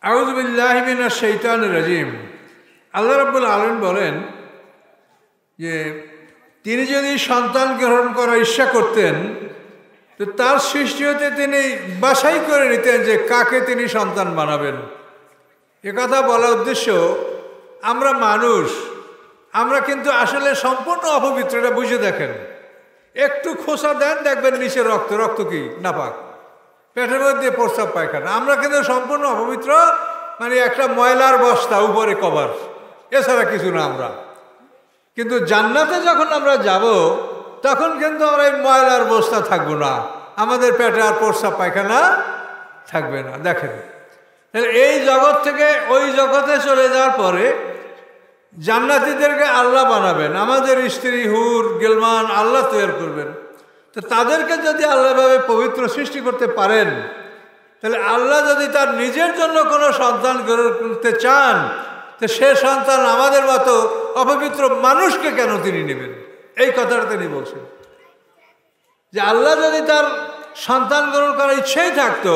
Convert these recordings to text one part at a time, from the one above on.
আউযু বিল্লাহি মিনাশ শাইতানির রাজিম। আল্লাহ রাব্বুল আলামিন বলেন যে তিনি যদি সন্তান গ্রহণ করার ইচ্ছা করতেন তো তার সৃষ্টি হতে তিনি বাছাই করে নিতেন যে কাকে তিনি সন্তান বানাবেন। একথা বলার উদ্দেশ্য, আমরা মানুষ, আমরা কিন্তু আসলে সম্পূর্ণ অপবিত্র। এটা বুঝে দেখেন, একটু খোসা দেন দেখবেন নিচে রক্ত। রক্ত কি? নাপাক। পেটের মধ্যে প্রস্রাব পায়খানা। আমরা কিন্তু সম্পূর্ণ অপবিত্র, মানে একটা ময়লার বস্তা, উপরে কভার, এছাড়া কিছু না আমরা। কিন্তু জান্নাতে যখন আমরা যাব তখন কিন্তু আমরা এই ময়লার বস্তা থাকবো না, আমাদের পেটে আর প্রস্রাব পায়খানা থাকবে না। দেখেন, তাহলে এই জগৎ থেকে ওই জগতে চলে যাওয়ার পরে জান্নাতীদেরকে আল্লাহ বানাবেন, আমাদের স্ত্রী হুর গিলমান আল্লাহ তৈরি করবেন। তো তাদেরকে যদি আল্লাহভাবে পবিত্র সৃষ্টি করতে পারেন, তাহলে আল্লাহ যদি তার নিজের জন্য কোনো সন্তান গ্রহণ করতে চান, তো সে সন্তান আমাদের মতো অপবিত্র মানুষকে কেন তিনি নেবেন? এই কথাটা তিনি বলছেন যে আল্লাহ যদি তার সন্তান গ্রহণ করার ইচ্ছাই থাকতো,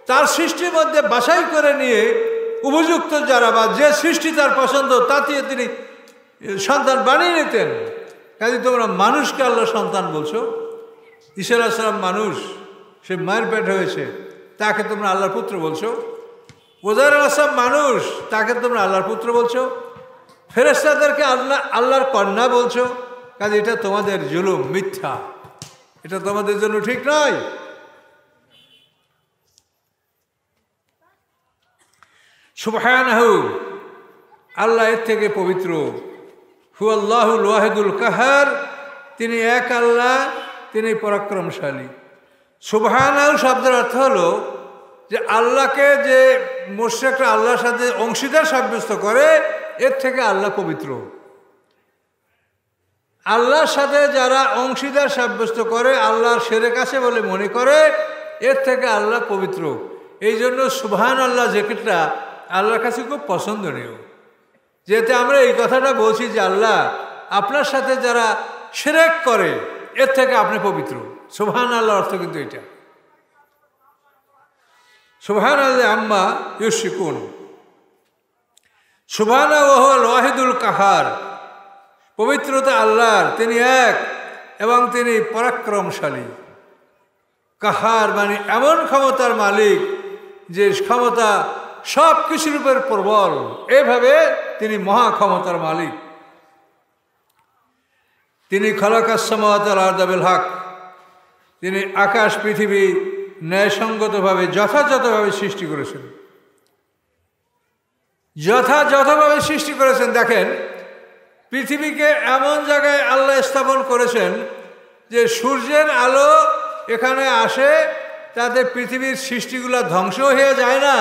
তার সৃষ্টির মধ্যে বাছাই করে নিয়ে উপযুক্ত যারা বা যে সৃষ্টি তার পছন্দ তাতে তিনি সন্তান বানিয়ে নিতেন। কাজে তোমরা মানুষকে আল্লাহ সন্তান বলছো। ঈসা আলাইহিস সালাম মানুষ, সে মায়ের পেট হয়েছে, তাকে তোমরা আল্লাহর পুত্র বলছো। উযাইর আলাইহিস সালাম মানুষ, তাকে তোমরা আল্লাহর পুত্র বলছো। ফেরেশতাদেরকে আল্লাহর কন্যা বলছো। কাজে এটা তোমাদের জুলুম, মিথ্যা, এটা তোমাদের জন্য ঠিক নয়। সুবহানাহু, আল্লাহ এর থেকে পবিত্র। হুয়াল্লাহুল ওয়াহিদুল কাহার, তিনি এক আল্লাহ, তিনি পরাক্রমশালী। সুবহানাহু শব্দের অর্থ হলো যে আল্লাহকে যে মুশরিকরা আল্লাহর সাথে অংশীদার সাব্যস্ত করে, এর থেকে আল্লাহ পবিত্র। আল্লাহর সাথে যারা অংশীদার সাব্যস্ত করে, আল্লাহর শিরক আছে বলে মনে করে, এর থেকে আল্লাহ পবিত্র। এই জন্য সুবহানাল্লাহ জিকিরটা আল্লাহর কাছে খুব পছন্দনীয়। যেহেতু আমরা এই কথাটা বলছি যে আল্লাহ আপনার সাথে যারা শিরক করে, এর থেকে আপনি পবিত্র। সুবহানাল্লাহ অর্থ কিন্তু এটা। সুবহানাল্লাহ আম্মা ইউশরিকুন। সুবহানাহু ওয়া হুয়াল ওয়াহিদুল কাহার, পবিত্রতা আল্লাহর, তিনি এক এবং তিনি পরাক্রমশালী। কাহার মানে এমন ক্ষমতার মালিক যে ক্ষমতা সব কিছুর উপর প্রবল, এভাবে তিনি মহা ক্ষমতার মালিক। তিনি খালাকাস সামাওয়াতি ওয়াল আরদা বিল হক, তিনি আকাশ পৃথিবী ন্যায়সঙ্গতভাবে যথাযথভাবে সৃষ্টি করেছেন। যথাযথভাবে সৃষ্টি করেছেন। দেখেন, পৃথিবীকে এমন জায়গায় আল্লাহ স্থাপন করেছেন যে সূর্যের আলো এখানে আসে, তাতে পৃথিবীর সৃষ্টিগুলো ধ্বংস হয়ে যায় না,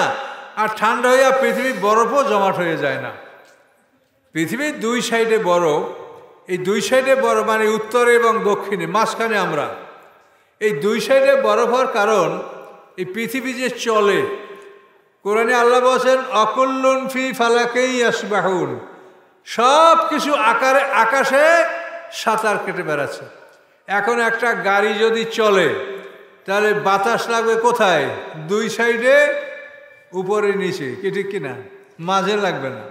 আর ঠান্ডা হইয়া পৃথিবীর বরফও জমাট হয়ে যায় না। পৃথিবীর দুই সাইডে বরফ, এই দুই সাইডে বরফ মানে উত্তরে এবং দক্ষিণে, মাঝখানে আমরা। এই দুই সাইডে বরফ হওয়ার কারণ, এই পৃথিবী যে চলে, কোরআনে আল্লাহ বলছেন অকুল্লুন ফি ফালাকিন ইয়াসবাহুন, সব কিছু আকাশে সাঁতার কেটে বেড়াচ্ছে। এখন একটা গাড়ি যদি চলে তাহলে বাতাস লাগবে কোথায়? দুই সাইডে, উপরে নিচে, কি ঠিক কিনা? মাঝে লাগবে না।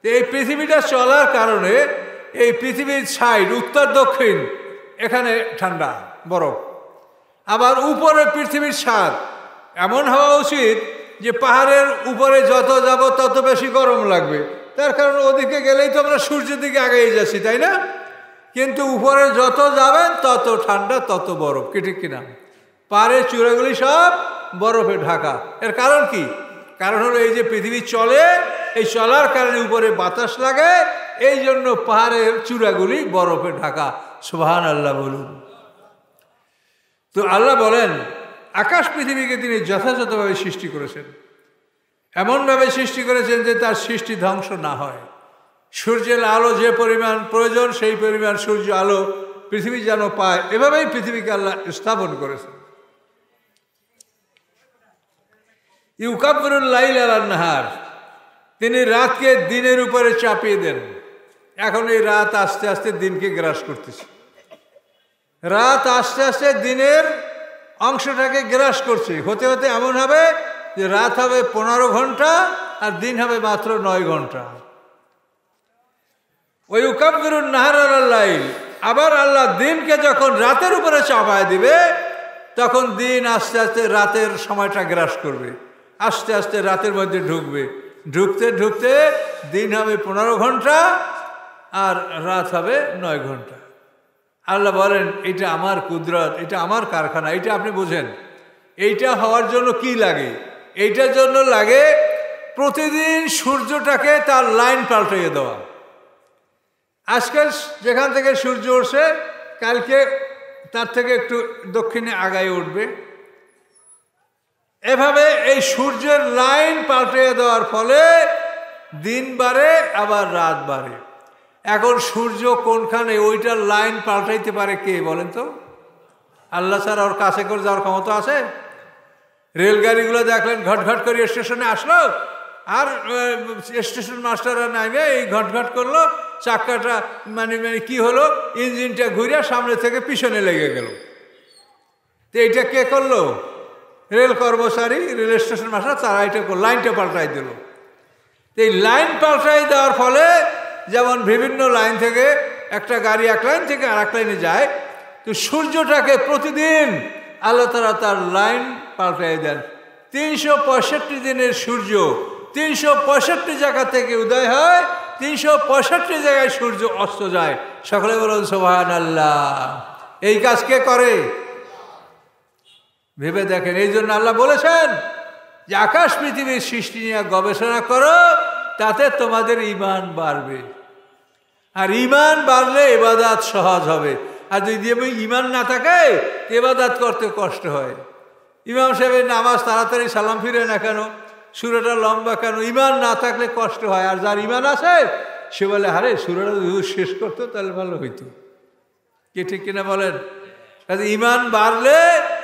এই পৃথিবীটা চলার কারণে এই পৃথিবীর সাইড উত্তর দক্ষিণ এখানে ঠান্ডা বরফ, আবার উপরে পৃথিবীর স্বাদ এমন হওয়া উচিত যে পাহাড়ের উপরে যত যাব তত বেশি গরম লাগবে, তার কারণ ওদিকে গেলেই তো আমরা সূর্যের দিকে আগিয়ে যাচ্ছি, তাই না? কিন্তু উপরে যত যাবেন তত ঠান্ডা, তত বরফ, কি ঠিক কিনা? পাহাড়ের চূড়াগুলি সব বরফে ঢাকা। এর কারণ কি? কারণ হলো এই যে পৃথিবী চলে, এই চলার কারণে উপরে বাতাস লাগে, এই জন্য পাহাড়ের চূড়াগুলি বরফে ঢাকা। সুবহানাল্লাহ বলুন। তো আল্লাহ বলেন আকাশ পৃথিবীকে তিনি যথাযথভাবে সৃষ্টি করেছেন, এমনভাবে সৃষ্টি করেছেন যে তার সৃষ্টি ধ্বংস না হয়। সূর্যের আলো যে পরিমাণ প্রয়োজন সেই পরিমাণ সূর্য আলো পৃথিবী যেন পায়, এভাবেই পৃথিবীকে আল্লাহ স্থাপন করেছেন। ইউকাব্বিরুল লাইল আলান নাহার, তিনি রাতকে দিনের উপরে চাপিয়ে দেন। এখন এই রাত আস্তে আস্তে দিনকে গ্রাস করতেছে, রাত আস্তে আস্তে দিনের অংশটাকে গ্রাস করছে, হতে হতে এমন হবে যে রাত হবে 15 ঘন্টা আর দিন হবে মাত্র 9 ঘন্টা। ওই ইউকাব্বিরুন নাহারা আলাল লাইল, আবার আল্লাহ দিনকে যখন রাতের উপরে চাপায় দিবে তখন দিন আস্তে আস্তে রাতের সময়টা গ্রাস করবে, আস্তে আস্তে রাতের মধ্যে ঢুকবে, ঢুকতে ঢুকতে দিন হবে 15 ঘন্টা আর রাত হবে 9 ঘন্টা। আল্লাহ বলেন এটা আমার কুদরত, এটা আমার কারখানা, এটা আপনি বুঝেন। এইটা হওয়ার জন্য কি লাগে? এইটার জন্য লাগে প্রতিদিন সূর্যটাকে তার লাইন পাল্টিয়ে দেওয়া। আজকাল যেখান থেকে সূর্য উঠছে কালকে তার থেকে একটু দক্ষিণে আগায় উঠবে। এভাবে এই সূর্যের লাইন পাল্টিয়ে দেওয়ার ফলে দিন বাড়ে আবার রাত বাড়ে। এখন সূর্য কোনখানে ওইটার লাইন পাল্টাইতে পারে কে বলেন তো? আল্লাহ ছাড়া ওর কাছে করে যাওয়ার ক্ষমতা আছে? রেলগাড়িগুলো দেখলেন ঘটঘট করে স্টেশনে আসলো, আর স্টেশন মাস্টাররা নামে এই ঘটঘট করলো, চাক্কাটা মানে কি হলো, ইঞ্জিনটা ঘুরে সামনে থেকে পিছনে লেগে গেল। তো এইটা কে করলো? রেল কর্মচারী, রেল স্টেশন মাস্টার, তারা এটা লাইনটা পাল্টাই দিল। এই লাইন পাল্টাই দেওয়ার ফলে যেমন বিভিন্ন লাইন থেকে একটা গাড়ি এক লাইন থেকে আর এক লাইনে যায়, তো সূর্যটাকে প্রতিদিন আল্লাহ তাআলা তার লাইন পাল্টাই দেন। 365 দিনের সূর্য 365 জায়গা থেকে উদয় হয়, 365 জায়গায় সূর্য অস্ত যায়। সকলে বলুন সুবহানাল্লাহ। এই কাজ কে করে? ভেবে দেখেন। এই জন্য আল্লাহ বলেছেন যে আকাশ পৃথিবীর সৃষ্টি নিয়ে গবেষণা করো, তাতে তোমাদের ঈমান বাড়বে। আর ঈমান বাড়লে ইবাদত সহজ হবে। আর যদি ঈমান না থাকে ইবাদত করতে কষ্ট হয়। ইমাম সাহেবের নামাজ তাড়াতাড়ি সালাম ফিরে না কেন, সূরাটা লম্বা কেন? ঈমান না থাকলে কষ্ট হয়। আর যার ঈমান আছে সে বলে আরে সূরাটা যদি শেষ করতো তাহলে ভালো হইতো। কে ঠিক কিনা বলেন? কাজে ঈমান বাড়লে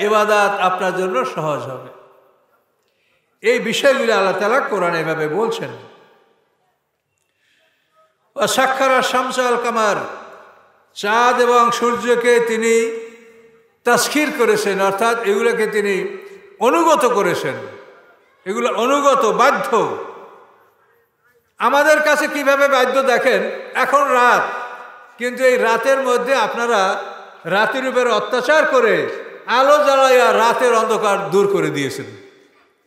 ইবাদত আপনার জন্য সহজ হবে। এই বিষয়গুলি আল্লাহ তাআলা কোরআনে এভাবে বলছেন। সাক্ষারা শামস আল কামার, চাঁদ এবং সূর্যকে তিনি তাসখির করেছেন, অর্থাৎ এগুলোকে তিনি অনুগত করেছেন। এগুলো অনুগত, বাধ্য। আমাদের কাছে কিভাবে বাধ্য দেখেন, এখন রাত, কিন্তু এই রাতের মধ্যে আপনারা রাতের উপরে অত্যাচার করে আলো জ্বালাইয়া রাতের অন্ধকার দূর করে দিয়েছেন।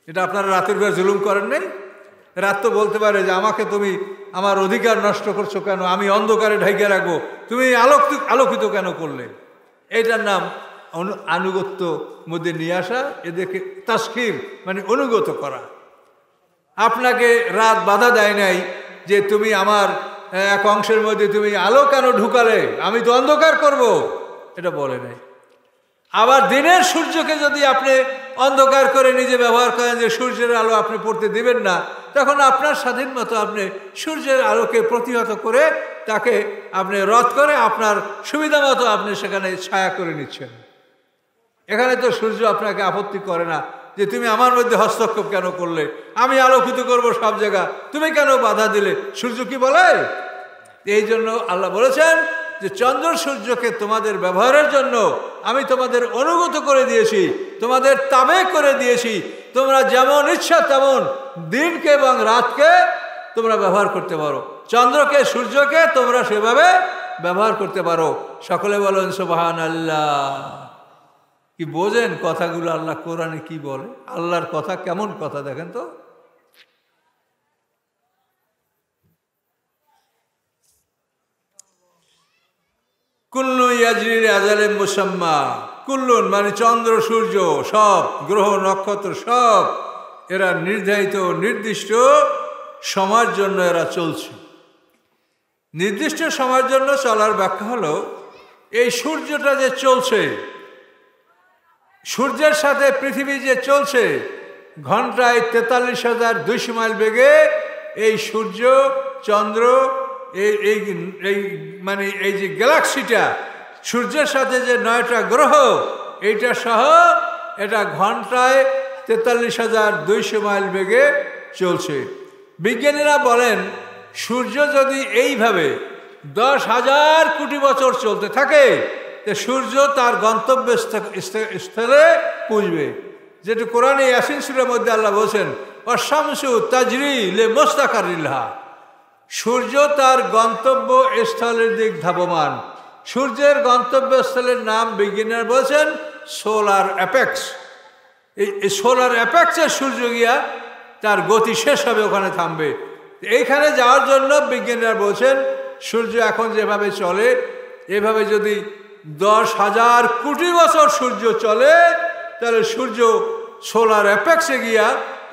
এটা আপনারা রাতের উপরে জুলুম করেন নাই? রাত তো বলতে পারে যে আমাকে তুমি আমার অধিকার নষ্ট করছো কেন, আমি অন্ধকারে ঢেকে রাখবো, তুমি আলোকিত কেন করলে? এটার নাম আনুগত্য মধ্যে নিয়ে আসা, এদেরকে তাসখির মানে অনুগত করা। আপনাকে রাত বাধা দেয় নাই যে তুমি আমার এক অংশের মধ্যে তুমি আলো কেন ঢুকালে, আমি তো অন্ধকার করব, এটা বলে নাই। আবার দিনের সূর্যকে যদি আপনি অন্ধকার করে নিজে ব্যবহার করেন যে সূর্যের আলো আপনি পড়তে দিবেন না, তখন আপনার স্বাধীন মতো আপনি সূর্যের আলোকে প্রতিহত করে তাকে আপনি রদ করে আপনার সুবিধা মতো আপনি সেখানে ছায়া করে নিচ্ছেন। এখানে তো সূর্য আপনাকে আপত্তি করে না যে তুমি আমার মধ্যে হস্তক্ষেপ কেন করলে, আমি আলোকিত করব সব জায়গা, তুমি কেন বাধা দিলে? সূর্য কি বলে? এই জন্য আল্লাহ বলেছেন যে চন্দ্র সূর্যকে তোমাদের ব্যবহারের জন্য আমি তোমাদের অনুগত করে দিয়েছি, তোমাদের তাবে করে দিয়েছি। তোমরা যেমন ইচ্ছা তেমন দিনকে এবং রাতকে তোমরা ব্যবহার করতে পারো, চন্দ্রকে সূর্যকে তোমরা সেভাবে ব্যবহার করতে পারো। সকলে বলেন সুবহানাল্লাহ। কি বোঝেন কথাগুলো? আল্লাহ কোরআনে কি বলে? আল্লাহর কথা কেমন কথা দেখেন তো। কুল্লু ইয়াজরি আজালে মুসাম্মা, কুল্লুন মানে চন্দ্র সূর্য সব, গ্রহ নক্ষত্র সব, এরা নির্ধারিত নির্দিষ্ট সময়ের জন্য এরা চলছে। নির্দিষ্ট সময়ের জন্য চলার ব্যাখ্যা হলো এই সূর্যটা যে চলছে, সূর্যের সাথে পৃথিবী যে চলছে, ঘন্টায় 43,200 মাইল বেগে এই সূর্য চন্দ্র এই মানে এই যে গ্যালাক্সিটা, সূর্যের সাথে যে 9টা গ্রহ, এইটা সহ এটা ঘন্টায় 43,200 মাইল বেগে চলছে। বিজ্ঞানীরা বলেন সূর্য যদি এইভাবে 10,000 কোটি বছর চলতে থাকে, সূর্য তার গন্তব্য স্থলে পৌঁছবে। যেটা কোরআনে ইয়াসিন সূরার মধ্যে আল্লাহ বলছেন অশামসু তাজরি লে মুস্তাকারিল্লাহ, সূর্য তার গন্তব্য স্থলের দিক ধাবমান। সূর্যের গন্তব্যস্থলের নাম বিজ্ঞানীরা বলছেন সোলার অ্যাপেক্স। এই সোলার অ্যাপেক্সে সূর্য গিয়া তার গতি শেষ হবে, ওখানে থামবে। এইখানে যাওয়ার জন্য বিজ্ঞানীরা বলছেন সূর্য এখন যেভাবে চলে এভাবে যদি 10,000 কোটি বছর সূর্য চলে তাহলে সূর্য সোলার অ্যাপেক্সে গিয়া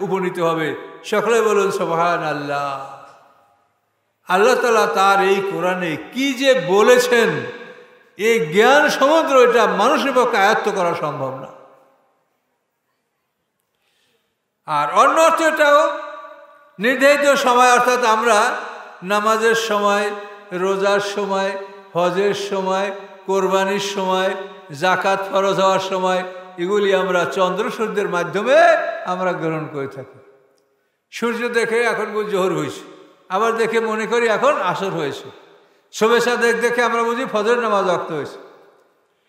উপনীত হবে। সকলে বলুন সুবহানাল্লাহ। আল্লাহ তাআলা তার এই কোরআনে কি যে বলেছেন, এই জ্ঞান সমুদ্র, এটা মানুষের পক্ষে আয়ত্ত করা সম্ভব না। আর অন্য অর্থ এটাও নির্ধারিত সময়, অর্থাৎ আমরা নামাজের সময়, রোজার সময়, হজের সময়, কোরবানির সময়, জাকাত ফরজ হওয়ার সময়, এগুলি আমরা চন্দ্র সূর্যের মাধ্যমে আমরা গ্রহণ করে থাকি। সূর্য দেখে এখন জোহর হয়েছে, আবার দেখে মনে করি এখন আসর হয়েছে। শোভে চাঁদের দেখে আমরা বুঝি ফজর নামাজ ওয়াক্ত হয়েছে।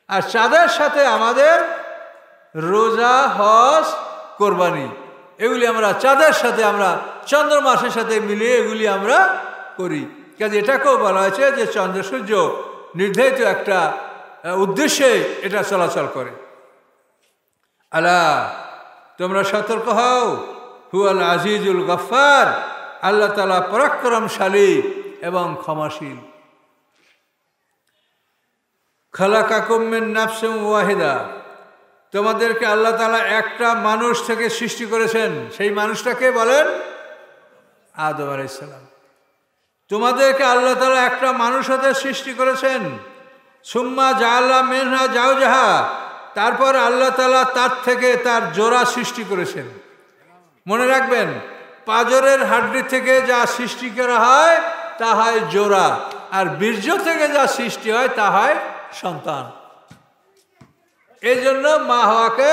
আর চাঁদের সাথে আমাদের রোজা, হজ, কোরবানি, এগুলি আমরা চাঁদের সাথে, আমরা চন্দ্র মাসের সাথে মিলিয়ে এগুলি আমরা করি। কাজে এটাকেও বলা হয়েছে যে চন্দ্র সূর্য নির্ধারিত একটা উদ্দেশ্যে এটা চলাচল করে। আলা তোমরা সতর্ক হও, হুয়াল আজিজুল গফফার, আল্লাহ তাআলা পরাক্রমশালী এবং ক্ষমাশীল। খালাকাকুম মিন নাফসিন ওয়াহিদা, তোমাদেরকে আল্লাহ তাআলা একটা মানুষ থেকে সৃষ্টি করেছেন। সেই মানুষটাকে বলেন আদম আলাইহিস সালাম। তোমাদেরকে আল্লাহ তাআলা একটা মানুষ হতে সৃষ্টি করেছেন। সুম্মা জাআলা মিনহা যাওজাহা, তারপর আল্লাহ তাআলা তার থেকে তার জোড়া সৃষ্টি করেছেন। মনে রাখবেন, পাঁজরের হাড্ডি থেকে যা সৃষ্টি করা হয় তা হয় জোড়া, আর বীর্য থেকে যা সৃষ্টি হয় তা হয় সন্তান। এই জন্য মা হাওয়াকে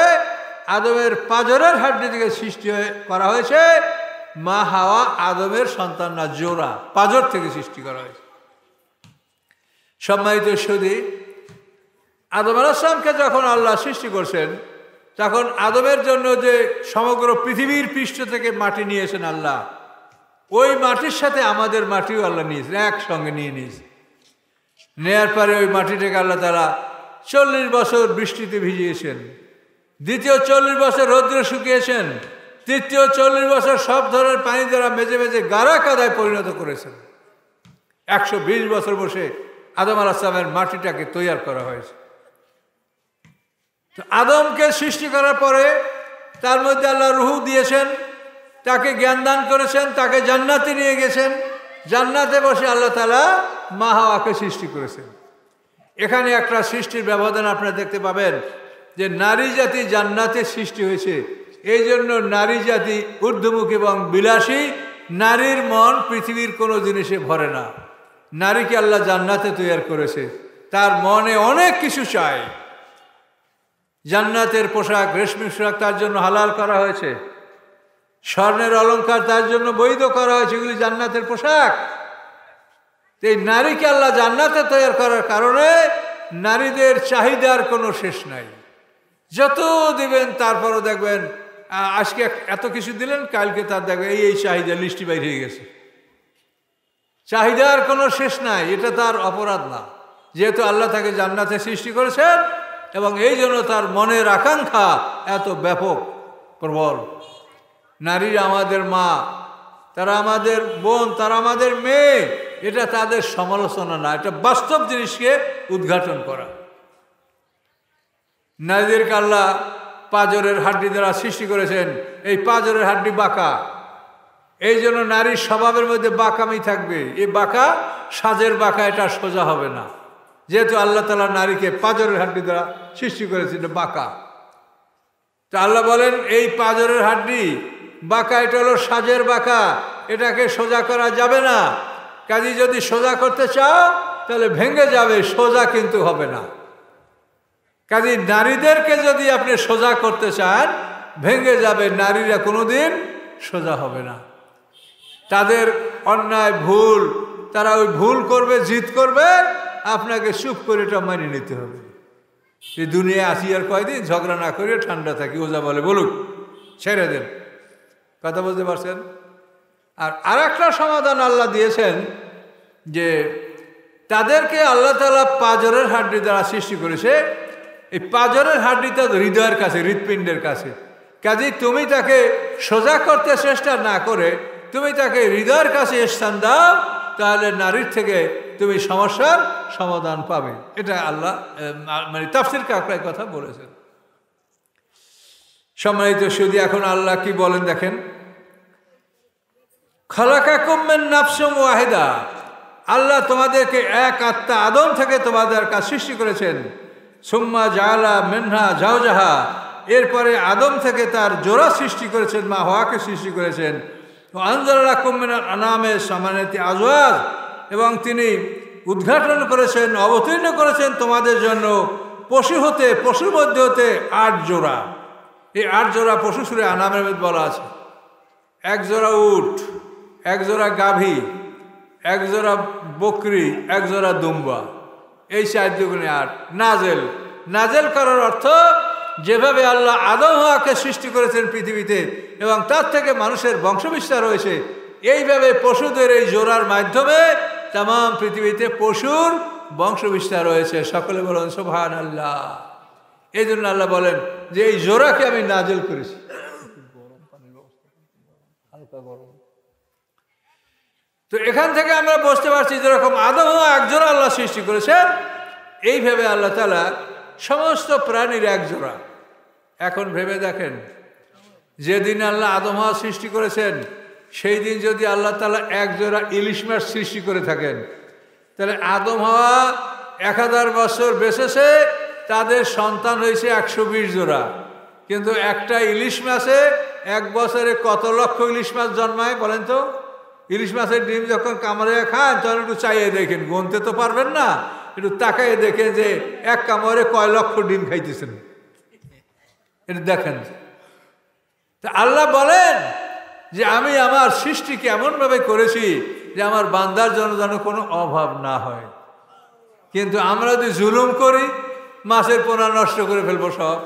আদমের পাঁজরের হাড্ডি থেকে সৃষ্টি করা হয়েছে। মা হাওয়া আদমের সন্তান না, জোড়া, পাঁজর থেকে সৃষ্টি করা হয়েছে। সম্মানিত সুধী, আদম আলাইহিস সালামকে যখন আল্লাহ সৃষ্টি করছেন তখন আদমের জন্য যে সমগ্র পৃথিবীর পৃষ্ঠ থেকে মাটি নিয়েছেন আল্লাহ, ওই মাটির সাথে আমাদের মাটিও আল্লাহ নিয়েছেন, একসঙ্গে নিয়ে নিয়েছেন। নেয়ার পরে ওই মাটিটাকে আল্লাহ তাআলা 40 বছর বৃষ্টিতে ভিজিয়েছেন, দ্বিতীয় 40 বছর রৌদ্রে শুকিয়েছেন, তৃতীয় 40 বছর সব ধরনের পানি দ্বারা মেজে মেজে গাড়া কাদায় পরিণত করেছেন। 120 বছর বসে আদম আলাইহিস সালামের মাটিটাকে তৈরি করা হয়েছে। তো আদমকে সৃষ্টি করার পরে তার মধ্যে আল্লাহ রূহ দিয়েছেন, তাকে জ্ঞান দান করেছেন, তাকে জান্নাতে নিয়ে গেছেন। জান্নাতে বসে আল্লাহ তাআলা মা হাওয়াকে সৃষ্টি করেছেন। এখানে একটা সৃষ্টির ব্যবধান আপনারা দেখতে পাবেন যে নারী জাতি জান্নাতে সৃষ্টি হয়েছে। এই জন্য নারী জাতি ঊর্ধ্বমুখ এবং বিলাসী। নারীর মন পৃথিবীর কোনো জিনিসে ভরে না। নারীকে আল্লাহ জান্নাতে তৈরি করেছে, তার মনে অনেক কিছু চায়। জান্নাতের পোশাক, রেশমি পোশাক তার জন্য হালাল করা হয়েছে, স্বর্ণের অলংকার তার জন্য বৈধ করা হয়েছে, এগুলি জান্নাতের পোশাক। এই নারীকে আল্লাহ জান্নাতে তৈরি করার কারণে নারীদের চাহিদার কোনো শেষ নাই। যত দিবেন তারপরও দেখবেন আজকে এত কিছু দিলেন, কালকে তার দেখবেন এই চাহিদা লিস্টি বাইরে হয়ে গেছে। চাহিদার কোনো শেষ নাই, এটা তার অপরাধ না, যেহেতু আল্লাহ তাকে জান্নাতে সৃষ্টি করেছেন এবং এই জন্য তার মনের আকাঙ্ক্ষা এত ব্যাপক প্রবল। নারী আমাদের মা, তারা আমাদের বোন, তারা আমাদের মেয়ে, এটা তাদের সমালোচনা না, এটা বাস্তব জিনিসকে উদ্ঘাটন করা। নারীদেরকে আল্লাহ পাঁজরের হাড্ডি দ্বারা সৃষ্টি করেছেন। এই পাঁজরের হাড্ডি বাঁকা, এই জন্য নারীর স্বভাবের মধ্যে বাঁকামি থাকবে। এই বাঁকা সাজের বাঁকা, এটা সোজা হবে না, যেহেতু আল্লাহ তাআলা নারীকে পাঁজরের হাড্ডি দ্বারা সৃষ্টি করেছেন বাঁকা। তা আল্লাহ বলেন এই পাঁজরের হাড্ডি বাঁকা, এটা হলো সাজের বাঁকা, এটাকে সোজা করা যাবে না। কাজে যদি সোজা করতে চাও তাহলে ভেঙে যাবে, সোজা কিন্তু হবে না। কাজে নারীদেরকে যদি আপনি সোজা করতে চান, ভেঙে যাবে, নারীরা কোনোদিন সোজা হবে না। তাদের অন্যায় ভুল, তারা ওই ভুল করবে, জিদ করবে, আপনাকে চুপ করে এটা মেনে নিতে হবে। এই দুনিয়ায় আসি আর কয়দিন, ঝগড়া না করে ঠান্ডা থাকি, ওজা বলে বলুক, ছেড়ে দেন। কথা বুঝতে পারছেন? আর একটা সমাধান আল্লাহ দিয়েছেন যে তাদেরকে আল্লাহ তাআলা পাঁজরের হাড্ডি দ্বারা সৃষ্টি করেছে। এই পাঁজরের হাড্ডিটা হৃদয়ের কাছে, হৃৎপিণ্ডের কাছে। কাজেই তুমি তাকে সোজা করতে চেষ্টা না করে তুমি তাকে হৃদয়ের কাছে স্থান দাও, তাহলে নারীর থেকে তুমি সমস্যার সমাধান পাবে। এটা আল্লাহ মানে তাফসীর কাকরাই কথা বলেছেন। সম্মানিত সুধী, এখন আল্লাহ কি বলেন দেখেন, খালাকাকুম মিন নাফসিন ওয়াহিদা, আল্লাহ তোমাদেরকে এক আত্মা আদম থেকে তোমাদের কাছে সৃষ্টি করেছেন। সুম্মা জাআলা মিনহা যাওজাহা, এরপরে আদম থেকে তার জোড়া সৃষ্টি করেছেন, মা হাওয়াকে সৃষ্টি করেছেন। আনজালা লাকুম মিনাল আনামি সামানাতি আজওয়াজ, এবং তিনি উদ্ঘাটন করেছেন, অবতীর্ণ করেছেন তোমাদের জন্য পশুর মধ্যে হতে 8 জোড়া। এই 8 জোড়া পশু সূরা আনামের মধ্যে বলা আছে। 1 জোড়া উট, 1 জোড়া গাভী, 1 জোড়া বকরি, 1 জোড়া দুম্বা। এই 4 দুগুণে 8। নাজেল করার অর্থ যেভাবে আল্লাহ আদম হাওয়াকে সৃষ্টি করেছেন পৃথিবীতে এবং তার থেকে মানুষের বংশবিস্তার হয়েছে, এইভাবে পশুদের এই জোড়ার মাধ্যমে তামাম পৃথিবীতে পশুর বংশবিস্তার হয়েছে। সকলে বলেন সুবহানাল্লাহ। এই জন্য আল্লাহ বলেন যে এই জোড়াকে আমি নাজেল করেছি। তো এখান থেকে আমরা বুঝতে পারছি যেরকম আদম হাওয়া 1 জোড়া আল্লাহ সৃষ্টি করেছেন, এইভাবে আল্লাহ তাআলা সমস্ত প্রাণীর 1 জোড়া। এখন ভেবে দেখেন, যেদিন আল্লাহ আদম হাওয়া সৃষ্টি করেছেন সেই দিন যদি আল্লাহ তাআলা 1 জোড়া ইলিশ মাছ সৃষ্টি করে থাকেন, তাহলে আদম হাওয়া 1000 বছর বেঁচেছে, তাদের সন্তান হয়েছে 120 জোড়া। কিন্তু একটা ইলিশ মাছে 1 বছরে কত লক্ষ ইলিশ মাছ জন্মায় বলেন তো? ইলিশ মাছের ডিম যখন কামড়ে খান তখন একটু চাইয়ে দেখেন, গুনতে তো পারবেন না, একটু তাকাইয়ে দেখেন যে এক কামড়ে কয় লক্ষ ডিম খাইতেছেন, এটা দেখেন। তা আল্লাহ বলেন যে আমি আমার সৃষ্টিকে এমনভাবে করেছি যে আমার বান্দার জন্য যেন কোনো অভাব না হয়। কিন্তু আমরা যদি জুলুম করি, মাছের পোনা নষ্ট করে ফেলবো সব,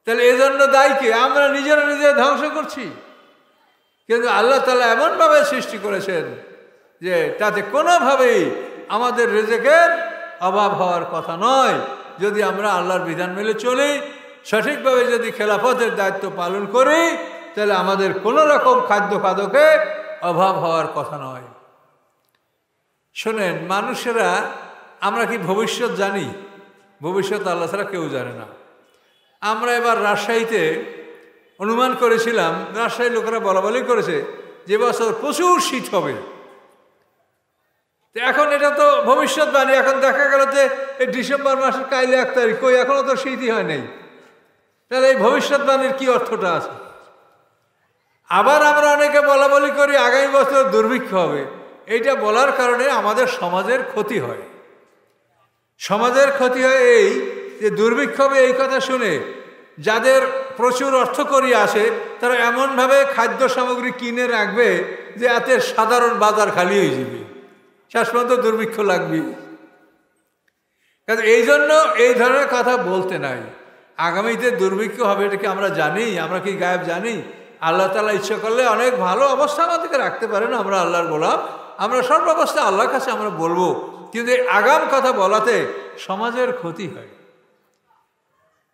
তাহলে এজন্য দায়ী কে? আমরা নিজেরা ধ্বংস করছি। কিন্তু আল্লাহ তাআলা এমনভাবে সৃষ্টি করেছেন যে তাতে কোনোভাবেই আমাদের রিজিকের অভাব হওয়ার কথা নয়। যদি আমরা আল্লাহর বিধান মেনে চলি, সঠিকভাবে যদি খেলাফতের দায়িত্ব পালন করি, তাহলে আমাদের কোনো রকম খাদ্যে অভাব হওয়ার কথা নয়। শোনেন, মানুষেরা আমরা কি ভবিষ্যৎ জানি? ভবিষ্যৎ আল্লাহ ছাড়া কেউ জানে না। আমরা এবার রাজশাহীতে অনুমান করেছিলাম, রাজশাহীর লোকেরা বলাবলি করেছে যে বছর প্রচুর শীত হবে। এখন এটা তো ভবিষ্যৎবাণী। এখন দেখা গেল যে এই ডিসেম্বর মাসের কাইলে 1 তারিখ, কই এখনো তো শীতই হয় নাই। তাহলে এই ভবিষ্যৎবাণীর কি অর্থটা আছে? আবার আমরা অনেকে বলাবলি করি আগামী বছর দুর্ভিক্ষ হবে। এইটা বলার কারণে আমাদের সমাজের ক্ষতি হয়। সমাজের ক্ষতি হয় এই যে দুর্ভিক্ষ হবে এই কথা শুনে যাদের প্রচুর অর্থকড়ি আসে, তারা এমনভাবে খাদ্য সামগ্রী কিনে রাখবে যে এতে সাধারণ বাজার খালি হয়ে যাবে, শেষ পর্যন্ত দুর্ভিক্ষ লাগবে। কারণ এই জন্য এই ধরনের কথা বলতে নাই। আগামীতে দুর্ভিক্ষ হবে এটা কি আমরা জানি? আমরা কি গায়েব জানি? আল্লাহ তাআলা ইচ্ছা করলে অনেক ভালো অবস্থা আমাদেরকে রাখতে পারেন। আমরা আল্লাহর গোলাম, আমরা সর্বাবস্থা আল্লাহর কাছে আমরা বলবো। কিন্তু এই আগাম কথা বলাতে সমাজের ক্ষতি হয়।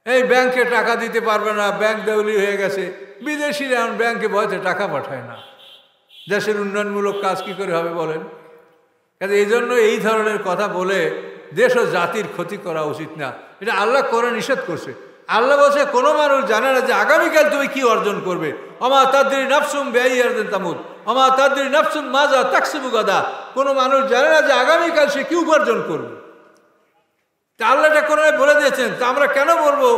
এই ব্যাংকে টাকা দিতে পারবে না, ব্যাংক দেউলি হয়ে গেছে। বিদেশিরা এখন ব্যাংকে ভয়তে টাকা পাঠায় না। দেশের উন্নয়নমূলক কাজ কি করে হবে বলেন? কাজে এই জন্য এই ধরনের কথা বলে দেশ ও জাতির ক্ষতি করা উচিত না। এটা আল্লাহ করে নিষেধ করছে। আল্লাহ বলছে কোনো মানুষ জানে না যে আগামীকাল তুমি কি অর্জন করবে। অমা তাদরি নাফসুম বিআইয়াদিন তামুত অমা তাদরি নাফসুম মাজা তাকসিবু গাদা। কোনো মানুষ জানে না যে আগামীকাল সে কি উপার্জন করবে। তা আল্লাহটা কোরআনে বলে দিয়েছেন। তা আমরা কেন বলবো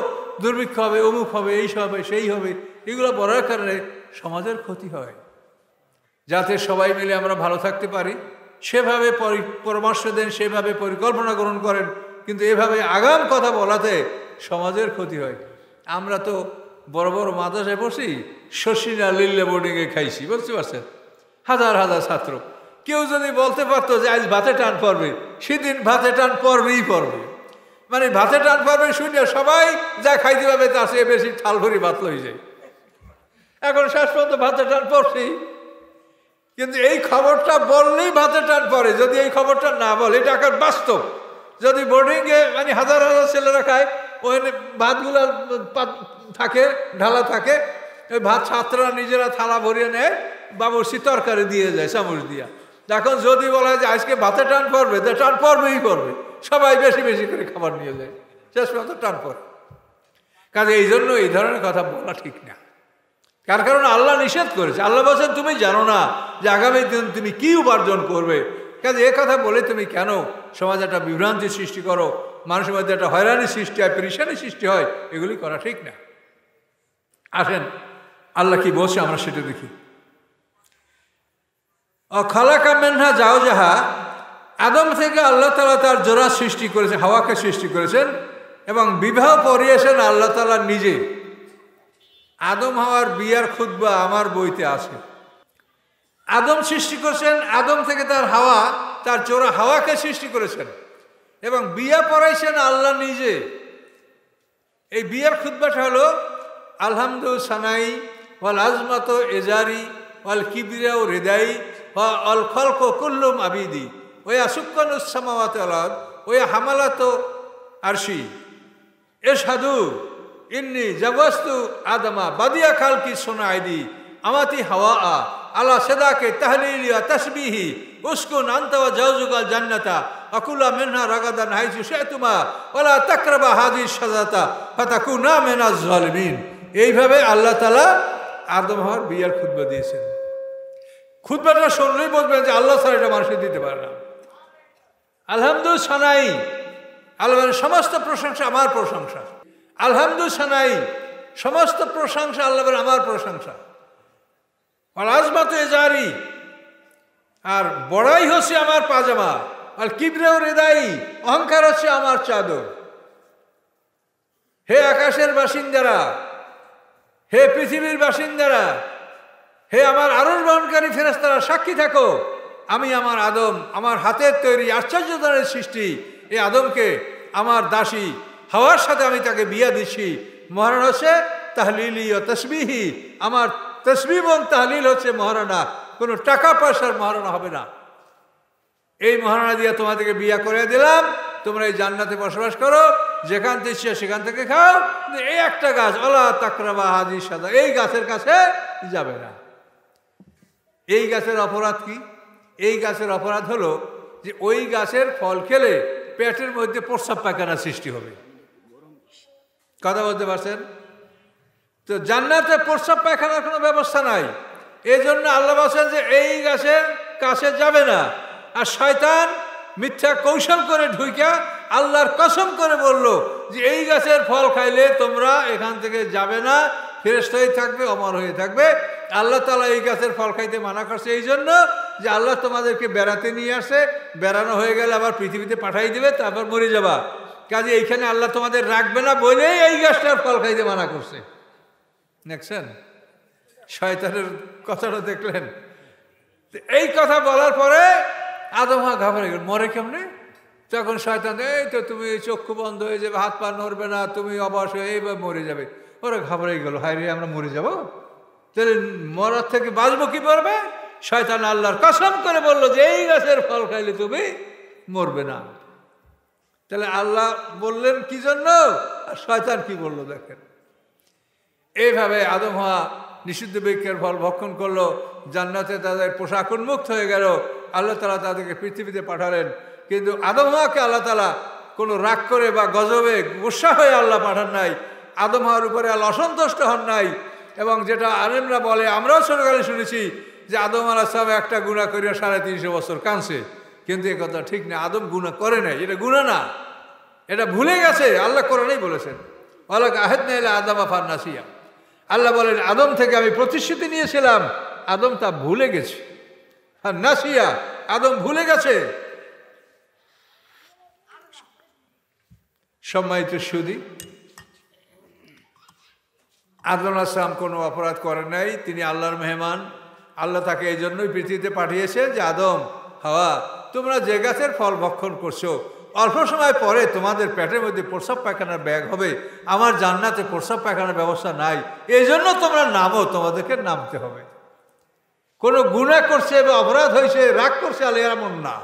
দুর্ভিক্ষ হবে, অমুক হবে, এই হবে, সেই হবে? এগুলো বলার কারণে সমাজের ক্ষতি হয়। যাতে সবাই মিলে আমরা ভালো থাকতে পারি সেভাবে পরামর্শ দেন, সেভাবে পরিকল্পনা গ্রহণ করেন। কিন্তু এভাবে আগাম কথা বলাতে সমাজের ক্ষতি হয়। আমরা তো বড় বড় মাদ্রাসায় পড়ছি, শশিনা লিল্লে বোর্ডিংয়ে খাইছি, বুঝতে পারছেন? হাজার হাজার ছাত্র। কেউ যদি বলতে পারতো যে আজ ভাতে টান পড়বে, সেদিন ভাতে টান পড়বেই পড়বে। মানে ভাতে টান পারবে শুনে সবাই যা খাইতে পাবে তার চেয়ে বেশি থাল ভরি ভাত লই যায়। এখন শেষ পর্যন্ত ভাতে টান পড়ছেই, কিন্তু এই খবরটা বললেই ভাতে টান পড়ে। যদি এই খবরটা না বলে, এটা এখন বাস্তব। যদি বোর্ডিংয়ে মানে হাজার হাজার ছেলেরা খায়, ওখানে ভাতগুলা থাকে ঢালা থাকে, ওই ভাত ছাত্ররা নিজেরা থালা ভরিয়ে নেয়, বাবুর্চি তরকারি দিয়ে যায় চামচ দিয়া। এখন যদি বলা হয় যে আজকে ভাতে টান পড়বে, তো টান পড়বেই পড়বে, সবাই বেশি বেশি করে খাবার নিয়ে যায়, শেষ পর্যন্ত টান পড়ে। কাজে এই জন্য এই ধরনের কথা বলা ঠিক না। কারণ আল্লাহ নিষেধ করেছে। আল্লাহ বলছেন তুমি জানো না যে আগামী দিন তুমি কি উপার্জন করবে, কাজে এ কথা বলে তুমি কেন সমাজে একটা বিভ্রান্তি সৃষ্টি করো, মানুষের মধ্যে একটা হয়রানি সৃষ্টি হয়, পেরেশানি সৃষ্টি হয়, এগুলি করা ঠিক না। আসেন আল্লাহ কি বলছে আমরা সেটা দেখি। খালাকা মিনহা জাওজাহা, আদম থেকে আল্লাহ তাআলা তার জোড়া সৃষ্টি করেছেন, হাওয়াকে সৃষ্টি করেছেন, এবং বিবাহ পড়িয়েছেন আল্লাহ তাআলা নিজে। আদম হাওয়ার বিয়ার খুতবা আমার বইতে আছে। আদম সৃষ্টি করেছেন, আদম থেকে তার হাওয়া, তার জোড়া হাওয়াকে সৃষ্টি করেছেন, এবং বিয়া পড়াইছেন আল্লাহ নিজে। এই বিয়ার খুতবাটা হলো আলহামদু সানাই ওয়াল আজমাত এজারি ওয়াল কিবরিয়া ও হৃদাই ওয়াল খলক কুল্লুম আবিদি ওয়া সুক্কানুস সামাওয়াতি ওয়াল আরদ ওয়া হামালাত আরশি এশহাদু ইন্নি জাওয়াজতু আদমা বাদিয়া খালকি সুনাইদি আমাতি হাওয়া আলা সাদাকে তাহলিলি ওয়া তাসবিহি উসকুন আনতা ওয়া জাওজুকাল জান্নাতা আকুলা মিনহা রাগাদান হাইসু শাইতুমা ওয়ালা তাকরাবা হাযিহি শাজারাতা ফাতাকুনা মিনাজ জালিমিন। এইভাবে আল্লাহ তাআলা আদম হাওয়ার বিয়ার খুতবা দিয়েছেন। খুতবাটা শুনলেই বলবেন যে আল্লাহ ছাড়া এটা মানুষকে দিতে পারে না। আলহামদু সানাই, আল্লাহ সমস্ত প্রশংসা আমার প্রশংসা। আলহামদু সানাই, সমস্ত প্রশংসা আল্লাহ আমার প্রশংসা। আর আজমাত এজারি, আর বড়াই হচ্ছে আমার পাজামা। আর কিবরেও হৃদাই, অহংকার হচ্ছে আমার চাদর। হে আকাশের বাসিন্দারা, হে পৃথিবীর বাসিন্দারা, হে আমার আরশ বহনকারী ফেরেশতারা, সাক্ষী থাকো আমি আমার আদম, আমার হাতের তৈরি আশ্চর্যজনক সৃষ্টি, এই আদমকে আমার দাসী হাওয়ার সাথে আমি তাকে বিয়া দিচ্ছি। মহারণ হচ্ছে তাহলিলি ও তসবিহি, আমার তসবিহ এবং তাহলিল হচ্ছে মহারণা, কোনো টাকা পয়সার মহারণা হবে না। এই মহারণা দিয়ে তোমাদেরকে বিয়া করে দিলাম, তোমরা এই জান্নাতে বসবাস করো, যেখান থেকে সেখান থেকে খাও, এই একটা গাছ ওলা তাকরাবা হাযিহি শাজা, এই গাছের কাছে যাবে না। এই গাছের অপরাধ কি? এই গাছের অপরাধ হলো যে ওই গাছের ফল খেলে পেটের মধ্যে প্রস্রাব পায়খানা সৃষ্টি হবে। কথা বলতে পারছেন তো? জান্নাতে প্রস্রাব পায়খানার কোনো ব্যবস্থা নাই। এই জন্য আল্লাহ বলেন যে এই গাছের কাছে যাবে না। আর শয়তান মিথ্যা কৌশল করে ঢুইকা আল্লাহর কসম করে বলল যে এই গাছের ফল খাইলে তোমরা এখান থেকে যাবে না, ফেরেশতা হয়ে থাকবে, অমর হয়ে থাকবে। আল্লাহ তাআলা এই গাছের ফল খাইতে মানা করছে এই জন্য যে আল্লাহ তোমাদেরকে বেড়াতে নিয়ে আসে, বেড়ানো হয়ে গেলে আবার পৃথিবীতে পাঠাই দেবে, তারপর মরে যাবা। কাজে এইখানে আল্লাহ তোমাদের রাখবে না বলেই এই গাছটার ফল খাইতে মানা করছে। দেখছেন শয়তানের কথাটা দেখলেন? এই কথা বলার পরে আদম হাওয়া ঘাবড়ে গেল, মরে কেমনে? তখন শয়তান, এই তো তুমি চক্ষু বন্ধ হয়ে যাবে, হাত পা নড়বে না, তুমি অবশ হয়ে এইভাবে মরে যাবে। ওরা ঘাবড়ে গেল, হায় রে আমরা মরে যাব, তাহলে মরার থেকে বাঁচবো কি পারবে? শয়তান আল্লাহর কসম করে বললো যে এই গাছের ফল খাইলে তুমি মরবে না। তাহলে আল্লাহ বললেন কি জন্য, আর শয়তান কি বললো দেখেন। এইভাবে আদম হাওয়া নিষিদ্ধ বৃক্ষের ফল ভক্ষণ করলো, জান্নাতে তাদের পোশাক উন্মুক্ত হয়ে গেল। আল্লাহ তাআলা তাদেরকে পৃথিবীতে পাঠালেন। কিন্তু আদম হাওয়াকে আল্লাহ তাআলা কোনো রাগ করে বা গজবে গুসা হয়ে আল্লাহ পাঠান নাই। আদম হাওয়ার উপরে আল্লাহ অসন্তুষ্ট হন নাই। এবং যেটা আলেমরা বলে, আমরাও ছোটকালে শুনেছি যে আদম আলাইহিস সালাম একটা গুনাহ করিয়া 350 বছর কাঁদছে, কিন্তু এ কথা ঠিক না। আদম গুনাহ করে নাই, এটা গুনাহ না, এটা ভুলে গেছে। আল্লাহ কোরআনেই বলেছেন ওয়ালাকা আহাদনা ইলা আদামা ফান্নাসিয়া। আল্লাহ বলেন আদম থেকে আমি প্রতিশ্রুতি নিয়েছিলাম, আদম তা ভুলে গেছে। আর নাসিয়া, আদম ভুলে গেছে। সম্মানিত সুধী, আদম আলাইহিস সালাম কোনো অপরাধ করেন নাই, তিনি আল্লাহর মেহমান। আল্লাহ তাকে এই জন্যই পৃথিবীতে পাঠিয়েছে যে আদম হাওয়া তোমরা যে গাছের ফল ভক্ষণ করছো, অল্প সময় পরে তোমাদের পেটের মধ্যে প্রস্রাব পায়খানার ব্যাগ হবে, আমার জান্নাতে প্রস্রাব পায়খানার ব্যবস্থা নাই, এই জন্য তোমরা নামো, তোমাদেরকে নামতে হবে। কোনো গুনাহ করছে বা অপরাধ হয়েছে, রাগ করছে আল্লাহ এমন না,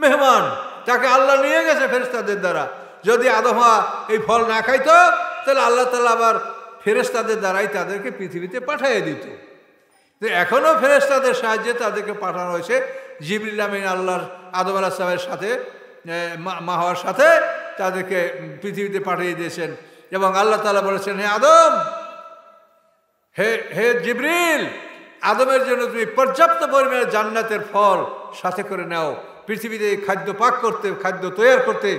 মেহমান, তাকে আল্লাহ নিয়ে গেছে ফেরেশতাদের দ্বারা। যদি আদম এই ফল না খাইতো তাহলে আল্লাহ তাআলা আবার ফেরেশতাদের দ্বারাই তাদেরকে পৃথিবীতে পাঠিয়ে দিত। তো এখনও ফেরেশতাদের সাহায্যে তাদেরকে পাঠানো হয়েছে। জিবরিল আমিন আল্লাহর আদম আলাইহিস সালামের সাথে মা হওয়ার সাথে তাদেরকে পৃথিবীতে পাঠিয়ে দিয়েছেন। এবং আল্লাহ তাআলা বলেছেন, হে আদম, হে জিবরিল, আদমের জন্য তুমি পর্যাপ্ত পরিমাণে জান্নাতের ফল সাথে করে নাও। পৃথিবীতে খাদ্য পাক করতে, খাদ্য তৈরি করতে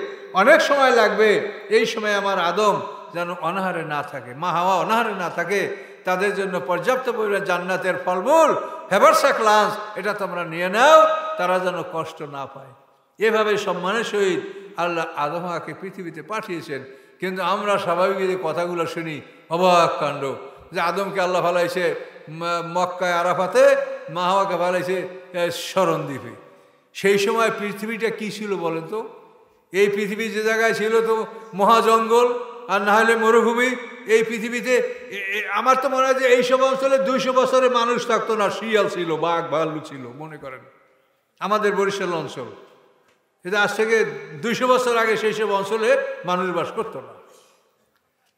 অনেক সময় লাগবে, এই সময় আমার আদম যেন অনাহারে না থাকে, মা হাওয়া অনাহারে না থাকে, তাদের জন্য পর্যাপ্ত পরিমাণে জান্নাতের ফলমূল, হ্যাভারসাক লাঞ্চ, এটা তোমরা নিয়ে নাও, তারা যেন কষ্ট না পায়। এভাবে সম্মানের সহিত আল্লাহ আদম হাওয়াকে পৃথিবীতে পাঠিয়েছেন। কিন্তু আমরা স্বাভাবিক যে কথাগুলো শুনি, অবাক কাণ্ড, যে আদমকে আল্লাহ ফালাইছে মক্কায় আরাফাতে, মা হাওয়াকে ফালাইছে শরণদ্বীপে। সেই সময় পৃথিবীটা কি ছিল বলেন তো? এই পৃথিবী যে জায়গায় ছিল তো মহাজঙ্গল, আর না হলে মরুভূমি। এই পৃথিবীতে আমার তো মনে হয় যে এইসব অঞ্চলে 200 বছরে মানুষ থাকতো না, শিয়াল ছিল, বাঘ ভাল্লুক ছিল। মনে করেন আমাদের বরিশাল অঞ্চল, এটা আজ থেকে 200 বছর আগে সেই সব অঞ্চলে মানুষ বাস করতো না।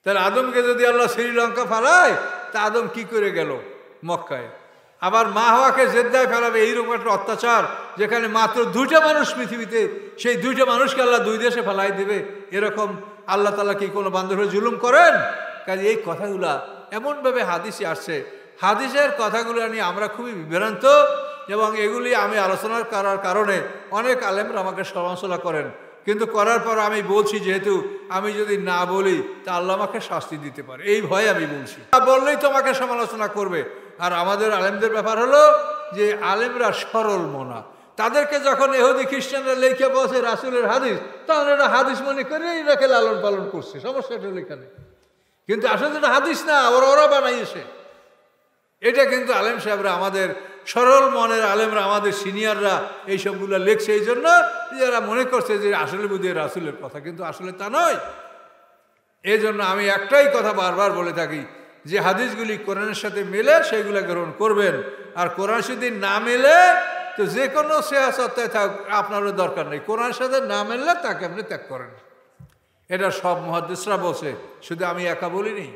তাহলে আদমকে যদি আল্লাহ শ্রীলঙ্কা ফেলায়, তা আদম কি করে গেল মক্কায়? আবার মা হাওয়াকে জেদ্দায় ফেলাবে, এইরকম একটা অত্যাচার, যেখানে মাত্র 2টা মানুষ পৃথিবীতে, সেই 2টা মানুষকে আল্লাহ 2 দেশে ফেলাই দেবে, এরকম আল্লাহ তাআলা কি কোনো বান্দরের জুলুম করেন? কাজে এই কথাগুলা এমনভাবে হাদিসে আসছে, হাদিসের কথাগুলো নিয়ে আমরা খুবই বিভ্রান্ত, এবং এগুলি আমি আলোচনা করার কারণে অনেক আলেমরা আমাকে সমালোচনা করেন। কিন্তু করার পর আমি বলছি, যেহেতু আমি যদি না বলি তা আল্লাহ আমাকে শাস্তি দিতে পারে, এই ভয়ে আমি বলছি। বললেই তোমাকে সমালোচনা করবে। আর আমাদের আলেমদের ব্যাপার হলো যে আলেমরা সরল মনা, তাদেরকে যখন ইহুদি খ্রিস্টানরা লেখে বসে রাসূলের হাদিস, তখন এটা হাদিস মনে করে এটাকে লালন পালন করছে, সমস্যাটা হলো এখানে। কিন্তু আসলে এটা হাদিস না, ওরা বানাইছে এটা। কিন্তু আলেম সাহেবরা, আমাদের সরল মনের আলেমরা, আমাদের সিনিয়ররা এইসবগুলো লেখছে এই জন্য যারা মনে করছে যে আসলে বুঝে রাসূলের কথা, কিন্তু আসলে তা নয়। এই জন্য আমি একটাই কথা বারবার বলে থাকি, যে হাদিসগুলি কোরআনের সাথে মেলে সেইগুলো গ্রহণ করবেন, আর কোরআন যদি না মেলে তো যে কোনো সিয়াসতে থাক, আপনারও দরকার নেই। কোরআনের সাথে না মেললে তাকে আপনি ত্যাগ করেন। এটা সব মুহাদ্দিসরা বলছে, শুধু আমি একা বলিনি।